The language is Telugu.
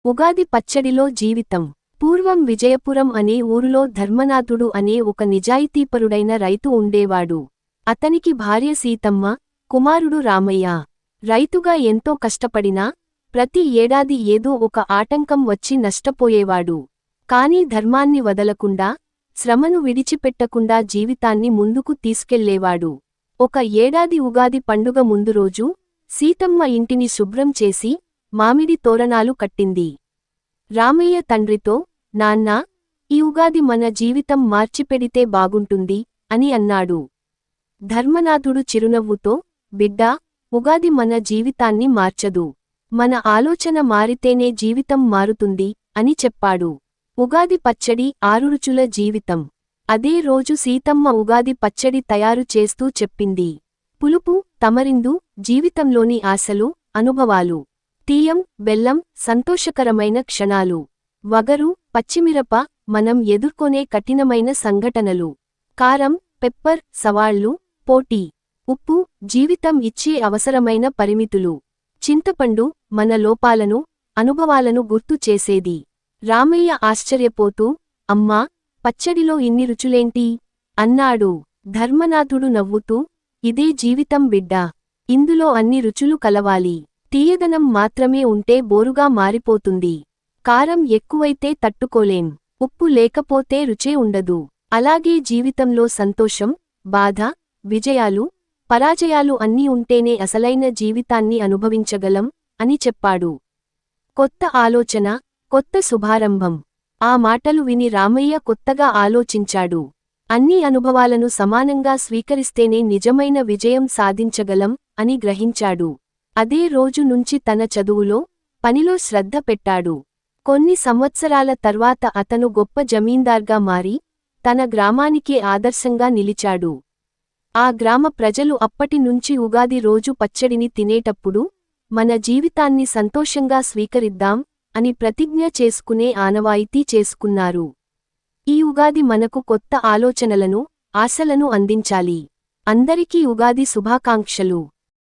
ఉగాది పచ్చడిలో జీవితం. పూర్వం విజయపురం అనే ఊరులో ధర్మనాథుడు అనే ఒక నిజాయితీపరుడైన రైతు ఉండేవాడు. అతనికి భార్య సీతమ్మ, కుమారుడు రామయ్య. రైతుగా ఎంతో కష్టపడినా ప్రతి ఏడాది ఏదో ఒక ఆటంకం వచ్చి నష్టపోయేవాడు. కాని ధర్మాన్ని వదలకుండా, శ్రమను విడిచిపెట్టకుండా జీవితాన్ని ముందుకు తీసుకెళ్లేవాడు. ఒక ఏడాది ఉగాది పండుగ ముందు రోజు సీతమ్మ ఇంటిని శుభ్రం చేసి మామిడి తోరణాలు కట్టింది. రామయ్య తండ్రితో, నాన్నా, ఈ ఉగాది మన జీవితం మార్చిపెడితే బాగుంటుంది అని అన్నాడు. ధర్మనాథుడు చిరునవ్వుతో, బిడ్డా, ఉగాది మన జీవితాన్ని మార్చదు. మన ఆలోచన మారితేనే జీవితం మారుతుంది అని చెప్పాడు. ఉగాది పచ్చడి 6 రుచుల జీవితం. అదే రోజు సీతమ్మ ఉగాది పచ్చడి తయారు చేస్తూ చెప్పింది. పులుపు, తమరిందు, జీవితంలోని ఆశలు, అనుభవాలు. తీయం, బెల్లం, సంతోషకరమైన క్షణాలు. వగరు, పచ్చిమిరప, మనం ఎదుర్కొనే కఠినమైన సంఘటనలు. కారం, పెప్పర్, సవాళ్లు, పోటీ. ఉప్పు, జీవితం ఇచ్చే అవసరమైన పరిమితులు. చింతపండు, మన లోపాలను, అనుభవాలను గుర్తు చేసేది. రామయ్య ఆశ్చర్యపోతూ, అమ్మా, పచ్చడిలో ఇన్ని రుచులేంటి? అన్నాడు. ధర్మనాథుడు నవ్వుతూ, ఇదే జీవితం బిడ్డా. ఇందులో అన్ని రుచులు కలవాలి. తీయదనం మాత్రమే ఉంటే బోరుగా మారిపోతుంది. కారం ఎక్కువైతే తట్టుకోలేం. ఉప్పు లేకపోతే రుచే ఉండదు. అలాగే జీవితంలో సంతోషం, బాధ, విజయాలు, పరాజయాలు అన్నీ ఉంటేనే అసలైన జీవితాన్ని అనుభవించగలం అని చెప్పాడు. కొత్త ఆలోచన, కొత్త శుభారంభం. ఆ మాటలు విని రామయ్య కొత్తగా ఆలోచించాడు. అన్ని అనుభవాలను సమానంగా స్వీకరిస్తేనే నిజమైన విజయం సాధించగలం అని గ్రహించాడు. అదే రోజు నుంచి తన చదువులో, పనిలో శ్రద్ధ పెట్టాడు. కొన్ని సంవత్సరాల తర్వాత అతను గొప్ప జమీందార్గా మారి, తన గ్రామానికే ఆదర్శంగా నిలిచాడు. ఆ గ్రామ ప్రజలు అప్పటి నుంచి ఉగాది రోజు పచ్చడిని తినేటప్పుడు, మన జీవితాన్ని సంతోషంగా స్వీకరిద్దాం అని ప్రతిజ్ఞ చేసుకునే ఆనవాయితీ చేసుకున్నారు. ఈ ఉగాది మనకు కొత్త ఆలోచనలను, ఆశలను అందించాలి. అందరికీ ఉగాది శుభాకాంక్షలు.